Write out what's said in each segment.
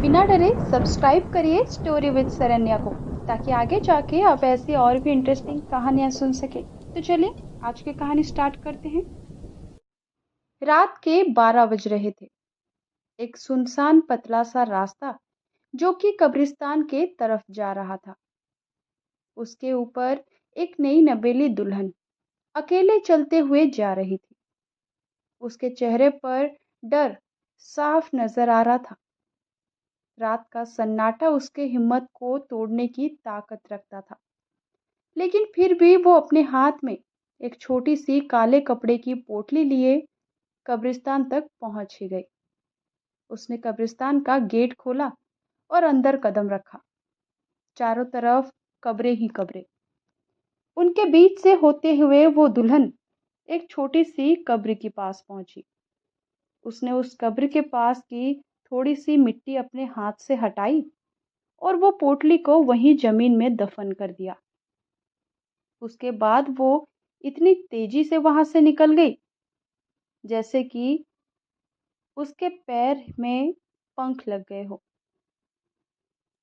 बिना डरे सब्सक्राइब करिए स्टोरी विद सरन्या को, ताकि आगे जाके आप ऐसी और भी इंटरेस्टिंग कहानियां सुन सके। तो चलिए आज की कहानी स्टार्ट करते हैं। रात के 12 बज रहे थे। एक सुनसान पतला सा रास्ता जो कि कब्रिस्तान के तरफ जा रहा था। उसके ऊपर एक नई नवेली दुल्हन अकेले चलते हुए जा रही थी। उसके चेहरे पर डर साफ नजर आ रहा था। रात का सन्नाटा उसके हिम्मत को तोड़ने की ताकत रखता था, लेकिन फिर भी वो अपने हाथ में एक छोटी सी काले कपड़े की पोटली लिए कब्रिस्तान तक पहुंच ही गई। उसने कब्रिस्तान का गेट खोला और अंदर कदम रखा। चारों तरफ कब्रें ही कब्रें। उनके बीच से होते हुए वो दुल्हन एक छोटी सी कब्र के पास पहुंची। उसने उस कब्र के पास की थोड़ी सी मिट्टी अपने हाथ से हटाई और वो पोटली को वहीं जमीन में दफन कर दिया। उसके बाद वो इतनी तेजी से वहां से निकल गई जैसे कि उसके पैर में पंख लग गए हो।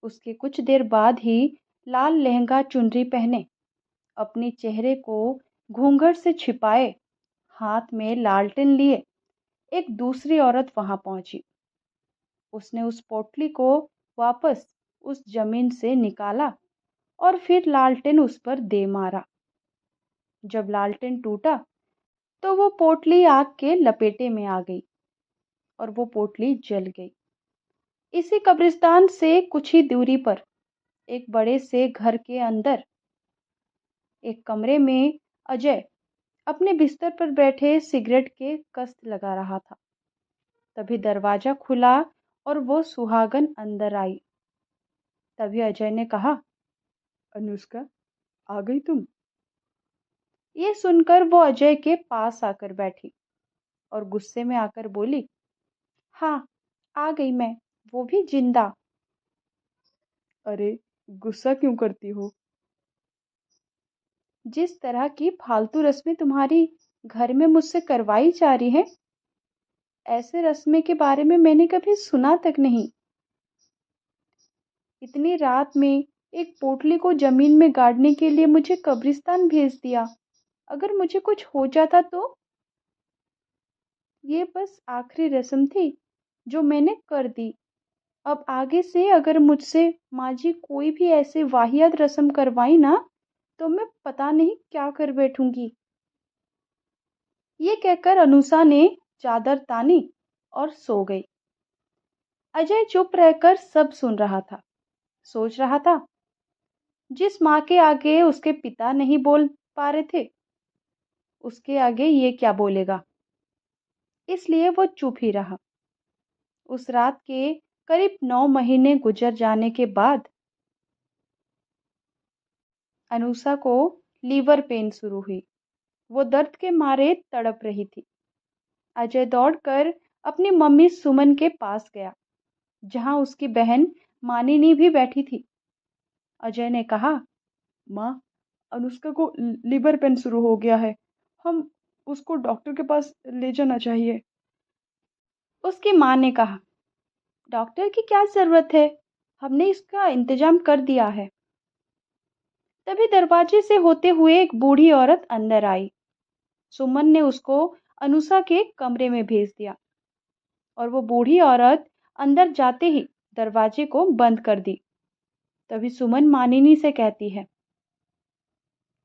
उसके कुछ देर बाद ही लाल लहंगा चुनरी पहने, अपने चेहरे को घूंघट से छिपाए, हाथ में लालटेन लिए एक दूसरी औरत वहां पहुंची। उसने उस पोटली को वापस उस जमीन से निकाला और फिर लालटेन उस पर दे मारा। जब लालटेन टूटा तो वो पोटली आग के लपेटे में आ गई और वो पोटली जल गई। इसी कब्रिस्तान से कुछ ही दूरी पर एक बड़े से घर के अंदर एक कमरे में अजय अपने बिस्तर पर बैठे सिगरेट के कस्त लगा रहा था। तभी दरवाजा खुला और वो सुहागन अंदर आई। तभी अजय ने कहा, अनुष्का, आ गई तुम? ये सुनकर वो अजय के पास आकर बैठी और गुस्से में आकर बोली, हाँ, आ गई मैं, वो भी जिंदा। अरे, गुस्सा क्यों करती हो? जिस तरह की फालतू रस्में तुम्हारी घर में मुझसे करवाई जा रही हैं, ऐसे रस्में के बारे में मैंने कभी सुना तक नहीं। इतनी रात में एक पोटली को जमीन में गाड़ने के लिए मुझे कब्रिस्तान भेज दिया। अगर मुझे कुछ हो जाता तो? ये बस आखिरी रस्म थी जो मैंने कर दी। अब आगे से अगर मुझसे माँ जी कोई भी ऐसे वाहियात रस्म करवाई ना, तो मैं पता नहीं क्या कर बैठूंगी। ये कहकर अनुषा ने चादर तानी और सो गई। अजय चुप रहकर सब सुन रहा था। सोच रहा था, जिस माँ के आगे उसके पिता नहीं बोल पा रहे थे, उसके आगे ये क्या बोलेगा। इसलिए वो चुप ही रहा। उस रात के करीब 9 महीने गुजर जाने के बाद अनुषा को लीवर पेन शुरू हुई। वो दर्द के मारे तड़प रही थी। अजय दौड़कर अपनी मम्मी सुमन के पास गया, जहां उसकी बहन मानिनी भी बैठी थी। अजय ने कहा, माँ, अनुष्का को लीवर पेन शुरू हो गया है। हम उसको डॉक्टर के पास ले जाना चाहिए। उसकी माँ ने कहा, डॉक्टर की क्या जरूरत है, हमने इसका इंतजाम कर दिया है। तभी दरवाजे से होते हुए एक बूढ़ी औरत अंदर आई। सुमन ने उसको अनुषा के कमरे में भेज दिया और वो बूढ़ी औरत अंदर जाते ही दरवाजे को बंद कर दी। तभी सुमन मानिनी से कहती है,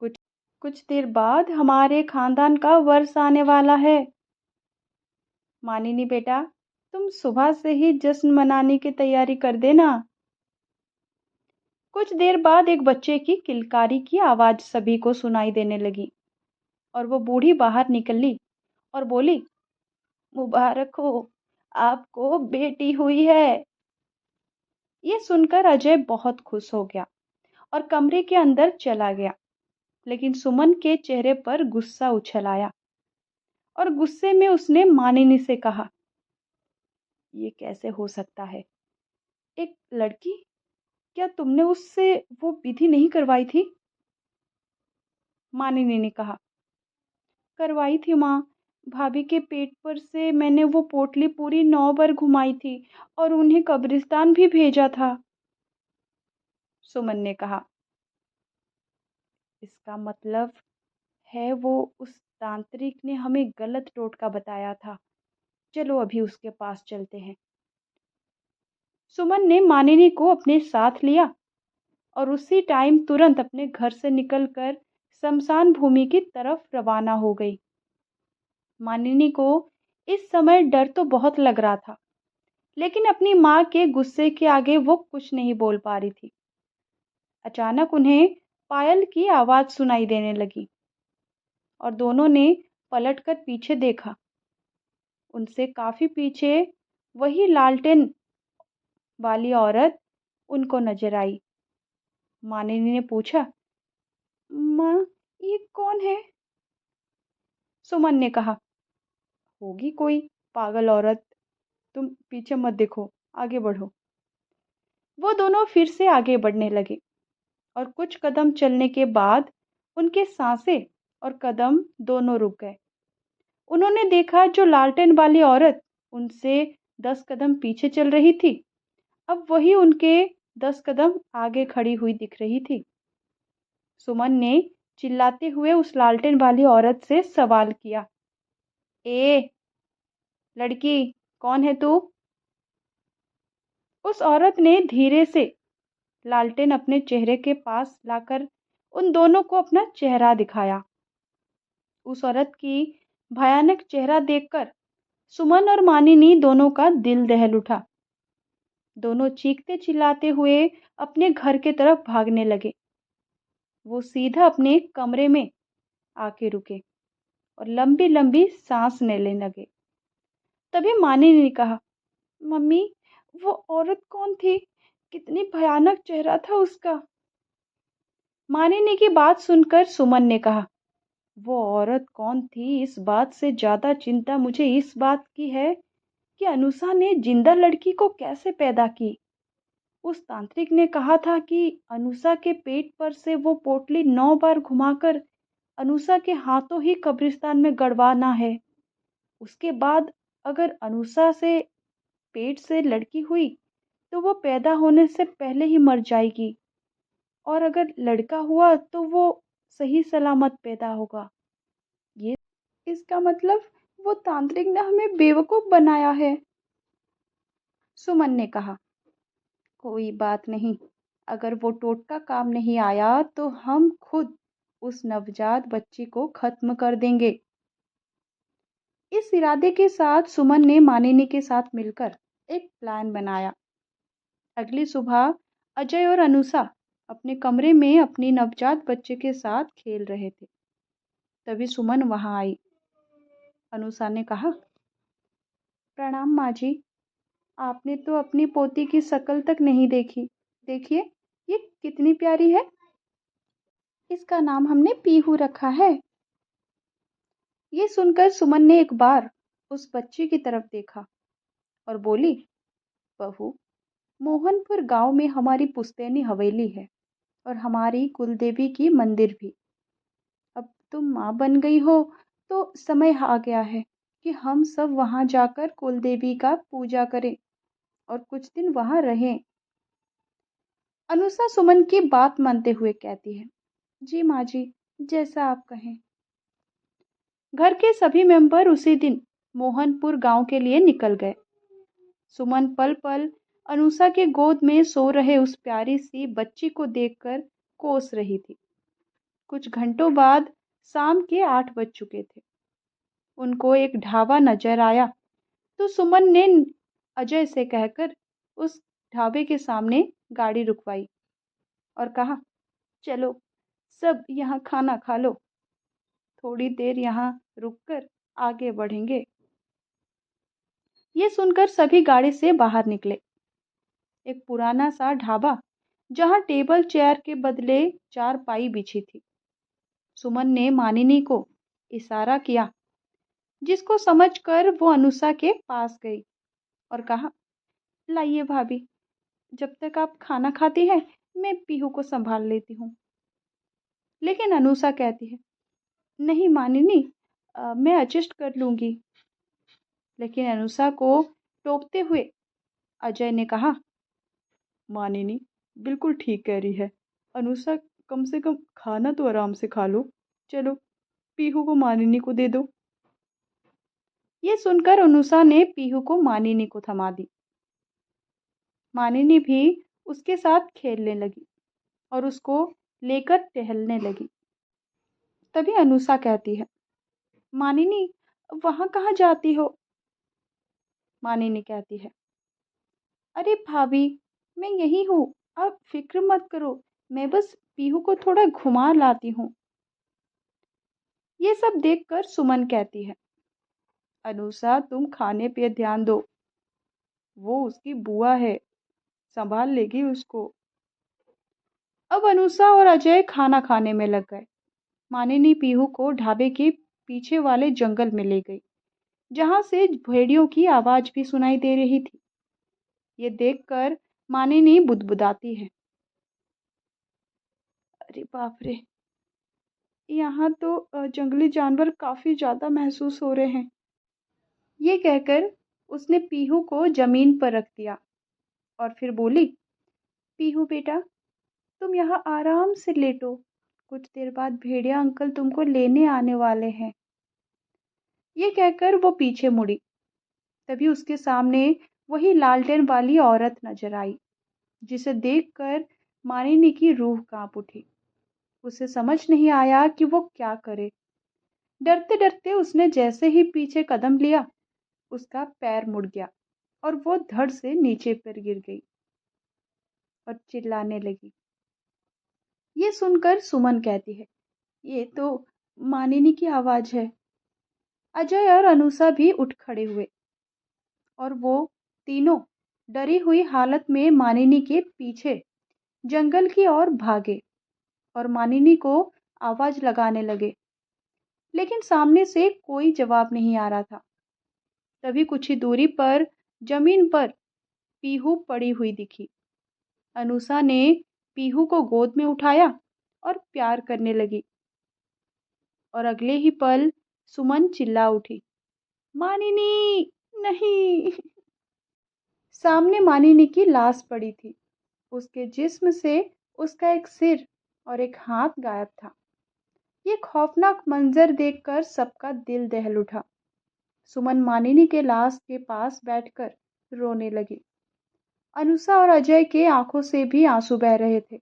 कुछ कुछ देर बाद हमारे खानदान का वर्ष आने वाला है। मानिनी बेटा, तुम सुबह से ही जश्न मनाने की तैयारी कर देना। कुछ देर बाद एक बच्चे की किलकारी की आवाज सभी को सुनाई देने लगी और वो बूढ़ी बाहर निकली और बोली, मुबारक हो, आपको बेटी हुई है। ये सुनकर अजय बहुत खुश हो गया और कमरे के अंदर चला गया। लेकिन सुमन के चेहरे पर गुस्सा उछल आया और गुस्से में उसने मानिनी से कहा, ये कैसे हो सकता है? एक लड़की? क्या तुमने उससे वो विधि नहीं करवाई थी? मानिनी ने कहा, करवाई थी माँ, भाभी के पेट पर से मैंने वो पोटली पूरी 9 बार घुमाई थी और उन्हें कब्रिस्तान भी भेजा था। सुमन ने कहा। इसका मतलब है वो उस तांत्रिक ने हमें गलत टोटका बताया था। चलो अभी उसके पास चलते हैं। सुमन ने मानिनी को अपने साथ लिया और उसी टाइम तुरंत अपने घर से निकलकर शमशान भूमि की तरफ रवाना हो गई। मानिनी को इस समय डर तो बहुत लग रहा था, लेकिन अपनी माँ के गुस्से के आगे वो कुछ नहीं बोल पा रही थी। अचानक उन्हें पायल की आवाज़ सुनाई देने लगी और दोनों ने पलटकर पीछे देखा। उनसे काफ़ी पीछे वही लालटेन वाली औरत उनको नजर आई। मानिनी ने पूछा, माँ, ये कौन है? सुमन ने कहा, होगी कोई पागल औरत, तुम पीछे मत देखो, आगे बढ़ो। वो दोनों फिर से आगे बढ़ने लगे और कुछ कदम चलने के बाद उनके सांसें और कदम दोनों रुक गए। उन्होंने देखा जो लालटेन वाली औरत उनसे 10 कदम पीछे चल रही थी, अब वही उनके 10 कदम आगे खड़ी हुई दिख रही थी। सुमन ने चिल्लाते हुए उस लालटेन वाली औरत से सवाल किया, ए लड़की, कौन है तू? उस औरत ने धीरे से लालटेन अपने चेहरे के पास लाकर उन दोनों को अपना चेहरा दिखाया। उस औरत की भयानक चेहरा देखकर सुमन और मानिनी दोनों का दिल दहल उठा। दोनों चीखते चिल्लाते हुए अपने घर के तरफ भागने लगे। वो सीधा अपने कमरे में आके रुके और लंबी लंबी सांस लेने लगे। तभी मानिनी ने कहा, मम्मी, वो औरत कौन थी? कितनी भयानक चेहरा था उसका। मानिनी की बात सुनकर सुमन ने कहा, वो औरत कौन थी इस बात से ज्यादा चिंता मुझे इस बात की है कि अनुषा ने जिंदा लड़की को कैसे पैदा की। उस तांत्रिक ने कहा था कि अनुषा के पेट पर से वो पोटली 9 बार घुमाकर अनुषा के हाथों ही कब्रिस्तान में गड़वाना है। उसके बाद अगर अनुषा से पेट से लड़की हुई तो वो पैदा होने से पहले ही मर जाएगी, और अगर लड़का हुआ तो वो सही सलामत पैदा होगा। ये इसका मतलब वो तांत्रिक ने हमें बेवकूफ बनाया है। सुमन ने कहा, कोई बात नहीं, अगर वो टोटका काम नहीं आया तो हम खुद उस नवजात बच्ची को खत्म कर देंगे। इस इरादे के साथ सुमन ने मानिनी के साथ मिलकर एक प्लान बनाया। अगली सुबह अजय और अनुषा अपने कमरे में अपनी नवजात बच्चे के साथ खेल रहे थे। तभी सुमन वहां आई। अनुषा ने कहा, प्रणाम माँ जी, आपने तो अपनी पोती की शक्ल तक नहीं देखी। देखिए, ये कितनी प्यारी है। इसका नाम हमने पीहू रखा है। ये सुनकर सुमन ने एक बार उस बच्ची की तरफ देखा और बोली, बहू, मोहनपुर गांव में हमारी पुश्तैनी हवेली है और हमारी कुलदेवी की मंदिर भी। अब तुम माँ बन गई हो तो समय आ गया है कि हम सब वहां जाकर कुलदेवी का पूजा करें और कुछ दिन वहां रहें। अनुषा सुमन की बात मानते हुए कहती है, जी माँ जी, जैसा आप कहें। घर के सभी मेंबर उसी दिन मोहनपुर गांव के लिए निकल गए। सुमन पल पल अनुषा के गोद में सो रहे उस प्यारी सी बच्ची को देखकर कोस रही थी। कुछ घंटों बाद शाम के 8 बज चुके थे। उनको एक ढाबा नजर आया तो सुमन ने अजय से कहकर उस ढाबे के सामने गाड़ी रुकवाई और कहा, चलो सब यहाँ खाना खा लो, थोड़ी देर यहाँ रुककर आगे बढ़ेंगे। ये सुनकर सभी गाड़ी से बाहर निकले। एक पुराना सा ढाबा जहाँ टेबल चेयर के बदले चारपाई बिछी थी। सुमन ने मानिनी को इशारा किया, जिसको समझकर वो अनुषा के पास गई और कहा, लाइए भाभी, जब तक आप खाना खाती हैं मैं पीहू को संभाल लेती हूँ। लेकिन अनुषा कहती है, नहीं मानिनी, मैं एडजस्ट कर लूँगी। लेकिन अनुषा को टोकते हुए अजय ने कहा, मानिनी बिल्कुल ठीक कह रही है। अनुषा, कम से कम खाना तो आराम से खा लो। चलो, पीहू को मानिनी को दे दो। ये सुनकर अनुषा ने पीहू को मानिनी को थमा दी। मानिनी भी उसके साथ खेलने लगी और उसको लेकर टहलने लगी। तभी अनुषा कहती है, मानिनी, वहां कहाँ जाती हो? मानिनी कहती है, अरे भाभी, मैं यही हूँ, आप फिक्र मत करो, मैं बस पीहू को थोड़ा घुमा लाती हूँ। ये सब देखकर सुमन कहती है, अनुषा, तुम खाने पे ध्यान दो, वो उसकी बुआ है, संभाल लेगी उसको। अब अनुषा और अजय खाना खाने में लग गए। मानिनी पीहू को ढाबे के पीछे वाले जंगल में ले गई, जहां से भेड़ियों की आवाज भी सुनाई दे रही थी। ये देखकर मानिनी बुदबुदाती है, अरे बाप रे, यहाँ तो जंगली जानवर काफी ज्यादा महसूस हो रहे हैं। ये कहकर उसने पीहू को जमीन पर रख दिया और फिर बोली, पीहू बेटा, तुम यहाँ आराम से लेटो, कुछ देर बाद भेड़िया अंकल तुमको लेने आने वाले हैं। ये कहकर वो पीछे मुड़ी। तभी उसके सामने वही लालटेन वाली औरत नजर आई, जिसे देखकर मानिनी की रूह कांप उठी। उसे समझ नहीं आया कि वो क्या करे। डरते डरते उसने जैसे ही पीछे कदम लिया, उसका पैर मुड़ गया और वो धड़ से नीचे पर गिर गई और चिल्लाने लगी। ये सुनकर सुमन कहती है, ये तो मानिनी की आवाज है। अजय और अनुषा भी उठ खड़े हुए और वो तीनों डरी हुई हालत में मानिनी के पीछे जंगल की ओर भागे और मानिनी को आवाज लगाने लगे। लेकिन सामने से कोई जवाब नहीं आ रहा था। तभी कुछ ही दूरी पर जमीन पर पीहू पड़ी हुई दिखी। अनुषा ने पीहू को गोद में उठाया और प्यार करने लगी और अगले ही पल सुमन चिल्ला उठी, मानिनी, नहीं। सामने मानिनी की लाश पड़ी थी। उसके जिस्म से उसका एक सिर और एक हाथ गायब था। ये खौफनाक मंजर देखकर सबका दिल दहल उठा। सुमन मानिनी के लाश के पास बैठकर रोने लगी। अनुषा और अजय के आंखों से भी आंसू बह रहे थे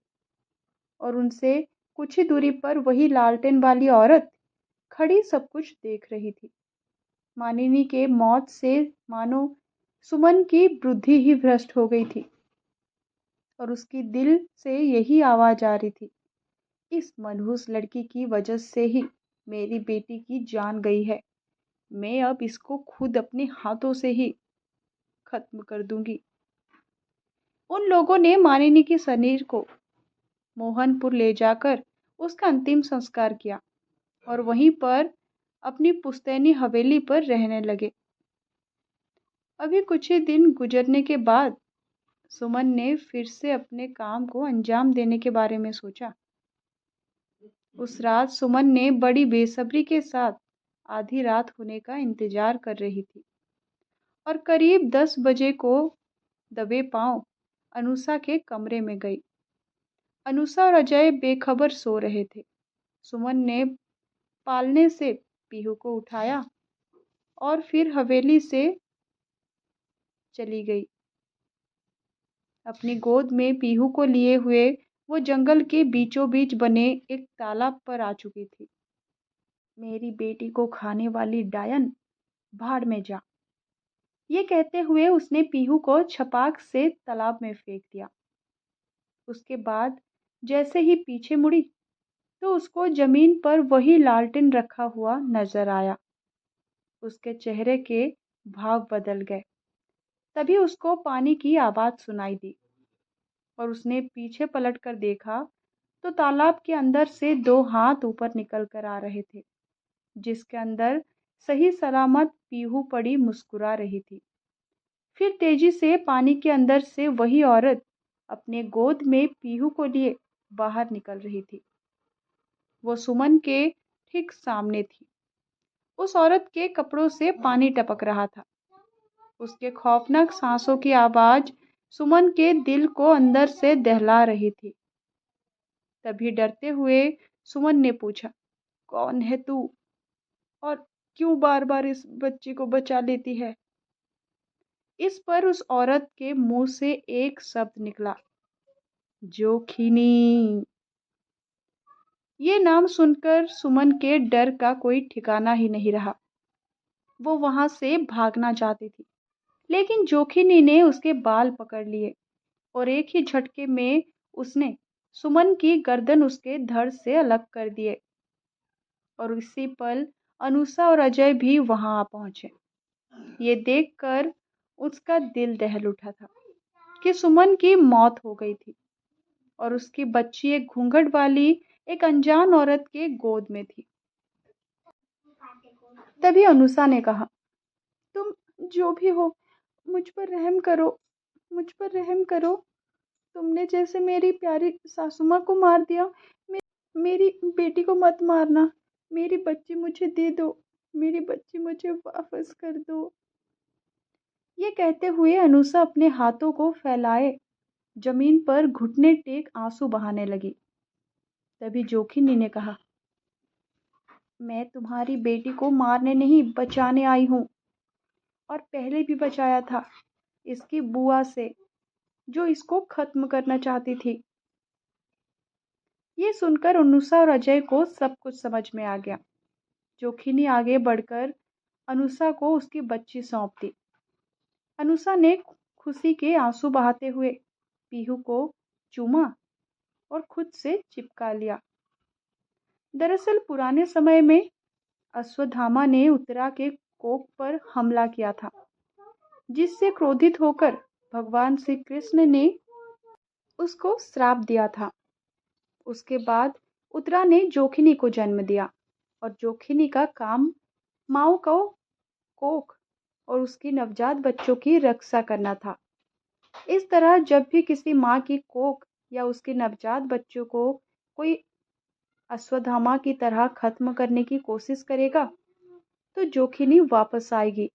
और उनसे कुछ ही दूरी पर वही लालटेन वाली औरत खड़ी सब कुछ देख रही थी। मानिनी के मौत से मानो सुमन की बुद्धि ही भ्रष्ट हो गई थी और उसकी दिल से यही आवाज आ रही थी, इस मनहूस लड़की की वजह से ही मेरी बेटी की जान गई है। मैं अब इसको खुद अपने हाथों से ही खत्म कर दूंगी। उन लोगों ने मानिनी के शरीर को मोहनपुर ले जाकर उसका अंतिम संस्कार किया और वहीं पर अपनी पुश्तैनी हवेली पर रहने लगे। अभी कुछ ही दिन गुजरने के बाद सुमन ने फिर से अपने काम को अंजाम देने के बारे में सोचा। उस रात सुमन ने बड़ी बेसब्री के साथ आधी रात होने का इंतजार कर रही थी और करीब 10 बजे को दबे पांव अनुषा के कमरे में गई। अनुषा और अजय बेखबर सो रहे थे। सुमन ने पालने से पीहू को उठाया और फिर हवेली से चली गई। अपनी गोद में पीहू को लिए हुए वो जंगल के बीचों बीच बने एक तालाब पर आ चुकी थी। मेरी बेटी को खाने वाली डायन, भाड़ में जा। ये कहते हुए उसने पीहू को छपाक से तालाब में फेंक दिया। उसके बाद जैसे ही पीछे मुड़ी तो उसको जमीन पर वही लालटेन रखा हुआ नजर आया। उसके चेहरे के भाव बदल गए। तभी उसको पानी की आवाज सुनाई दी और उसने पीछे पलट कर देखा तो तालाब के अंदर से 2 हाथ ऊपर निकल कर आ रहे थे, जिसके अंदर सही सलामत पीहू पड़ी मुस्कुरा रही थी। फिर तेजी से पानी के अंदर से वही औरत अपने गोद में पीहू को लिए बाहर निकल रही थी। वो सुमन के ठीक सामने थी। उस औरत के कपड़ों से पानी टपक रहा था। उसके खौफनाक सांसों की आवाज सुमन के दिल को अंदर से दहला रही थी। तभी डरते हुए सुमन ने पूछा, कौन है तू और क्यों बार बार इस बच्ची को बचा लेती है? इस पर उस औरत के मुंह से एक शब्द निकला, जोखिनी। ये नाम सुनकर सुमन के डर का कोई ठिकाना ही नहीं रहा। वो वहां से भागना चाहती थी, लेकिन जोखिनी ने उसके बाल पकड़ लिए और एक ही झटके में उसने सुमन की गर्दन उसके धड़ से अलग कर दिए। और उसी पल अनुषा और अजय भी वहां आ पहुंचे। ये देखकर उसका दिल दहल उठा था कि सुमन की मौत हो गई थी और उसकी बच्ची एक घूंघट वाली एक अनजान औरत के गोद में थी। तभी अनुषा ने कहा, तुम जो भी हो, मुझ पर रहम करो, मुझ पर रहम करो। तुमने जैसे मेरी प्यारी सासू माँ को मार दिया, मेरी बेटी को मत मारना। मेरी बच्ची मुझे दे दो, मेरी बच्ची मुझे वापस कर दो। ये कहते हुए अनुषा अपने हाथों को फैलाए जमीन पर घुटने टेक आंसू बहाने लगी। तभी जोखिनी ने कहा, मैं तुम्हारी बेटी को मारने नहीं बचाने आई हूँ, और पहले भी बचाया था इसकी बुआ से, जो इसको खत्म करना चाहती थी। ये सुनकर अनुषा और अजय को सब कुछ समझ में आ गया। जोखिनी आगे बढ़कर अनुषा को उसकी बच्ची सौंप दी। अनुषा ने खुशी के आंसू बहाते हुए पीहू को चूमा और खुद से चिपका लिया। दरअसल पुराने समय में अश्वत्थामा ने उत्तरा के कोख पर हमला किया था, जिससे क्रोधित होकर भगवान श्री कृष्ण ने उसको श्राप दिया था। उसके बाद उत्तरा ने जोखिनी को जन्म दिया और जोखिनी का काम माँ को कोख और उसकी नवजात बच्चों की रक्षा करना था। इस तरह जब भी किसी माँ की कोख या उसके नवजात बच्चों को कोई अश्वत्थामा की तरह खत्म करने की कोशिश करेगा, तो जोखिनी वापस आएगी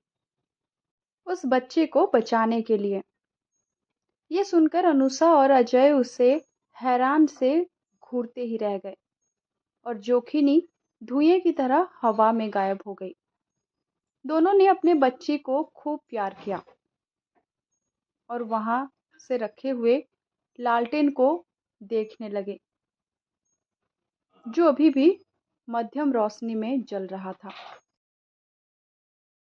उस बच्चे को बचाने के लिए। ये सुनकर अनुषा और अजय उसे हैरान से घूरते ही रह गए और जोखिनी धुएं की तरह हवा में गायब हो गई। दोनों ने अपने बच्चे को खूब प्यार किया और वहां से रखे हुए लालटेन को देखने लगे, जो अभी भी मध्यम रोशनी में जल रहा था।